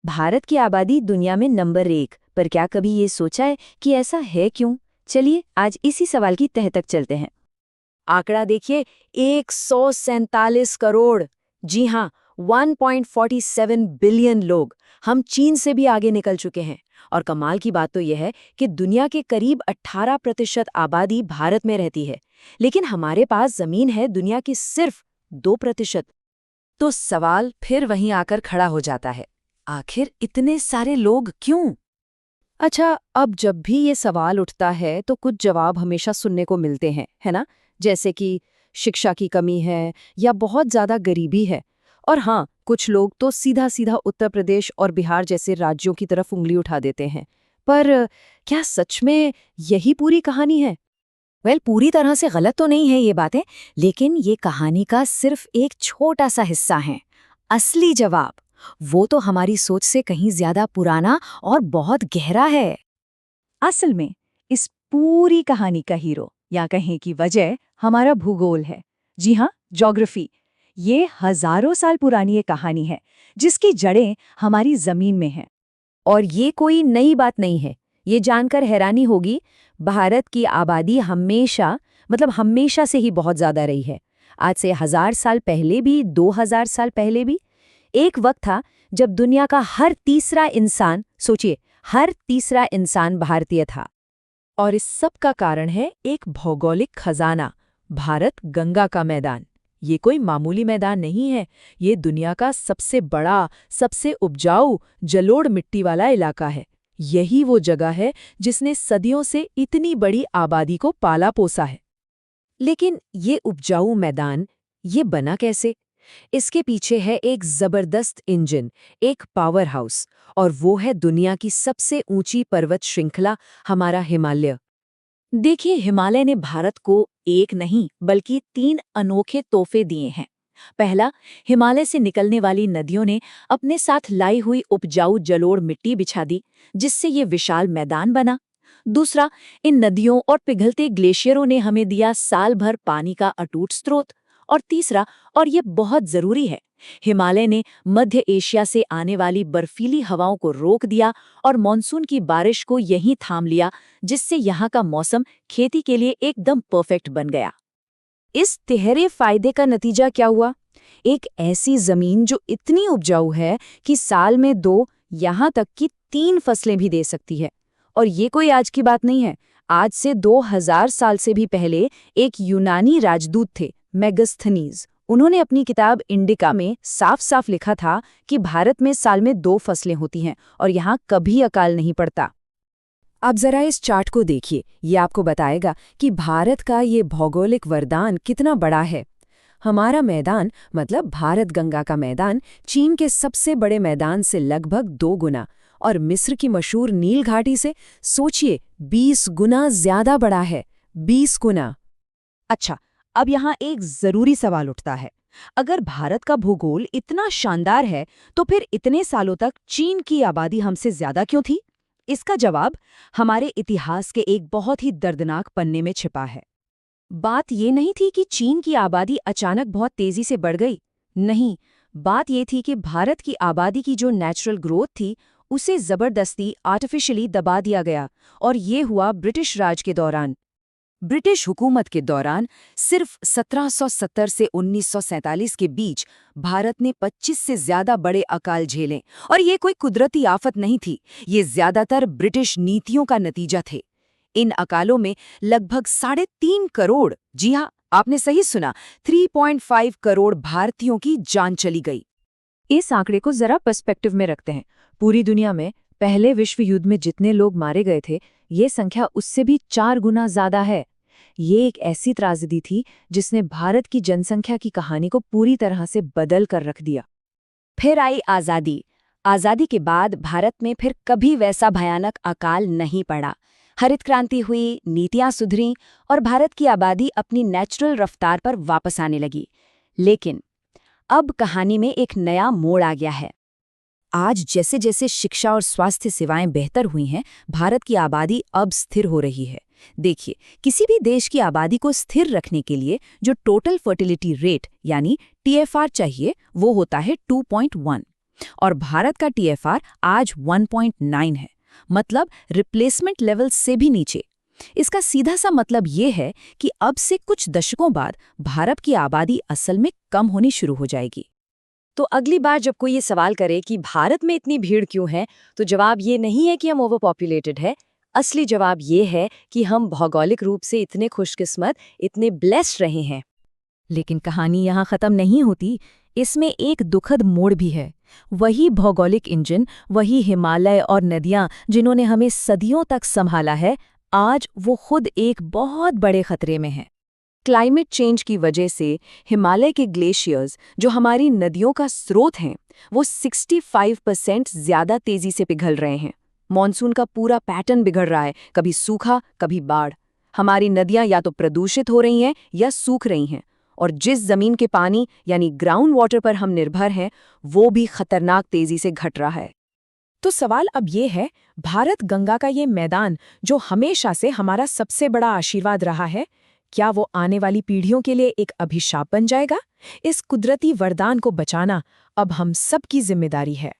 भारत की आबादी दुनिया में नंबर 1, पर क्या कभी ये सोचा है कि ऐसा है क्यों? चलिए आज इसी सवाल की तह तक चलते हैं। आंकड़ा देखिए, 147 करोड़। जी हाँ, 1.47 बिलियन लोग। हम चीन से भी आगे निकल चुके हैं। और कमाल की बात तो यह है कि दुनिया के करीब 18% आबादी भारत में रहती है, लेकिन हमारे पास जमीन है दुनिया की सिर्फ 2%। तो सवाल फिर वहीं आकर खड़ा हो जाता है, आखिर इतने सारे लोग क्यों? अच्छा, अब जब भी ये सवाल उठता है तो कुछ जवाब हमेशा सुनने को मिलते हैं, है ना? जैसे कि शिक्षा की कमी है या बहुत ज़्यादा गरीबी है। और हाँ, कुछ लोग तो सीधा सीधा उत्तर प्रदेश और बिहार जैसे राज्यों की तरफ उंगली उठा देते हैं। पर क्या सच में यही पूरी कहानी है? पूरी तरह से गलत तो नहीं है ये बातें, लेकिन ये कहानी का सिर्फ एक छोटा सा हिस्सा है। असली जवाब वो तो हमारी सोच से कहीं ज्यादा पुराना और बहुत गहरा है। असल में इस पूरी कहानी का हीरो या कहें कि वजह हमारा भूगोल है। जी हाँ, ज्योग्राफी। ये हजारों साल पुरानी एक कहानी है जिसकी जड़ें हमारी जमीन में हैं। और ये कोई नई बात नहीं है। ये जानकर हैरानी होगी, भारत की आबादी हमेशा से ही बहुत ज्यादा रही है। आज से 1000 साल पहले भी, 2000 साल पहले भी। एक वक्त था जब दुनिया का हर तीसरा इंसान, सोचिए, हर तीसरा इंसान भारतीय था। और इस सब का कारण है एक भौगोलिक खजाना, भारत गंगा का मैदान। ये कोई मामूली मैदान नहीं है, ये दुनिया का सबसे बड़ा, सबसे उपजाऊ जलोढ़ मिट्टी वाला इलाका है। यही वो जगह है जिसने सदियों से इतनी बड़ी आबादी को पाला पोसा है। लेकिन ये उपजाऊ मैदान, ये बना कैसे? इसके पीछे है एक जबरदस्त इंजन, एक पावर हाउस, और वो है दुनिया की सबसे ऊंची पर्वत श्रृंखला, हमारा हिमालय। देखिए, हिमालय ने भारत को एक नहीं बल्कि 3 अनोखे तोहफे दिए हैं। पहला, हिमालय से निकलने वाली नदियों ने अपने साथ लाई हुई उपजाऊ जलोढ़ मिट्टी बिछा दी, जिससे ये विशाल मैदान बना। दूसरा, इन नदियों और पिघलते ग्लेशियरों ने हमें दिया साल भर पानी का अटूट स्रोत। और तीसरा, और ये बहुत जरूरी है, हिमालय ने मध्य एशिया से आने वाली बर्फीली हवाओं को रोक दिया और मानसून की बारिश को यहीं थाम लिया, जिससे यहाँ का मौसम खेती के लिए एकदम परफेक्ट बन गया। इस तिहरे फायदे का नतीजा क्या हुआ? एक ऐसी जमीन जो इतनी उपजाऊ है कि साल में 2, यहाँ तक कि 3 फसलें भी दे सकती है। और ये कोई आज की बात नहीं है। आज से 2000 साल से भी पहले एक यूनानी राजदूत थे, मेगस्थनीज। उन्होंने अपनी किताब इंडिका में साफ साफ लिखा था कि भारत में साल में 2 फसलें होती हैं और यहाँ कभी अकाल नहीं पड़ता। अब जरा इस चार्ट को देखिए, ये आपको बताएगा कि भारत का ये भौगोलिक वरदान कितना बड़ा है। हमारा मैदान, मतलब भारत गंगा का मैदान, चीन के सबसे बड़े मैदान से लगभग 2 गुना, और मिस्र की मशहूर नील घाटी से सोचिए 20 गुना ज्यादा बड़ा है। 20 गुना। अच्छा, अब यहाँ एक जरूरी सवाल उठता है। अगर भारत का भूगोल इतना शानदार है, तो फिर इतने सालों तक चीन की आबादी हमसे ज्यादा क्यों थी? इसका जवाब हमारे इतिहास के एक बहुत ही दर्दनाक पन्ने में छिपा है। बात ये नहीं थी कि चीन की आबादी अचानक बहुत तेजी से बढ़ गई। नहीं, बात ये थी कि भारत की आबादी की जो नेचुरल ग्रोथ थी, उसे जबरदस्ती आर्टिफिशियली दबा दिया गया। और ये हुआ ब्रिटिश राज के दौरान। ब्रिटिश हुकूमत के दौरान सिर्फ 1770 से 1947 के बीच भारत ने 25 से ज्यादा बड़े अकाल झेले। और ये कोई कुदरती आफत नहीं थी, ये ज्यादातर ब्रिटिश नीतियों का नतीजा थे। इन अकालों में लगभग 3.5 करोड़, जी हाँ, आपने सही सुना, 3.5 करोड़ भारतीयों की जान चली गई। इस आंकड़े को जरा पर्सपेक्टिव में रखते हैं। पूरी दुनिया में पहले विश्व युद्ध में जितने लोग मारे गए थे, ये संख्या उससे भी 4 गुना ज्यादा है। ये एक ऐसी त्रासदी थी जिसने भारत की जनसंख्या की कहानी को पूरी तरह से बदल कर रख दिया। फिर आई आज़ादी। आज़ादी के बाद भारत में फिर कभी वैसा भयानक अकाल नहीं पड़ा। हरित क्रांति हुई, नीतियां सुधरीं और भारत की आबादी अपनी नेचुरल रफ्तार पर वापस आने लगी। लेकिन अब कहानी में एक नया मोड़ आ गया है। आज जैसे जैसे शिक्षा और स्वास्थ्य सेवाएं बेहतर हुई हैं, भारत की आबादी अब स्थिर हो रही है। देखिए, किसी भी देश की आबादी को स्थिर रखने के लिए जो टोटल फर्टिलिटी रेट यानी TFR चाहिए, वो होता है 2.1। और भारत का TFR आज 1.9 है, मतलब रिप्लेसमेंट लेवल से भी नीचे। इसका सीधा सा मतलब ये है कि अब से कुछ दशकों बाद भारत की आबादी असल में कम होनी शुरू हो जाएगी। तो अगली बार जब कोई ये सवाल करे कि भारत में इतनी भीड़ क्यों है, तो जवाब ये नहीं है कि हम ओवर पॉपुलेटेड है। असली जवाब ये है कि हम भौगोलिक रूप से इतने खुशकिस्मत, इतने ब्लेस्ड रहे हैं। लेकिन कहानी यहाँ खत्म नहीं होती, इसमें एक दुखद मोड़ भी है। वही भौगोलिक इंजन, वही हिमालय और नदियाँ जिन्होंने हमें सदियों तक संभाला है, आज वो खुद एक बहुत बड़े खतरे में हैं। क्लाइमेट चेंज की वजह से हिमालय के ग्लेशियर्स, जो हमारी नदियों का स्रोत हैं, वो 65% ज्यादा तेजी से पिघल रहे हैं। मॉनसून का पूरा पैटर्न बिगड़ रहा है, कभी सूखा, कभी बाढ़। हमारी नदियां या तो प्रदूषित हो रही हैं या सूख रही हैं, और जिस जमीन के पानी यानी ग्राउंड वाटर पर हम निर्भर हैं, वो भी खतरनाक तेजी से घट रहा है। तो सवाल अब ये है, भारत गंगा का ये मैदान जो हमेशा से हमारा सबसे बड़ा आशीर्वाद रहा है, क्या वो आने वाली पीढ़ियों के लिए एक अभिशाप बन जाएगा? इस कुदरती वरदान को बचाना अब हम सब की जिम्मेदारी है।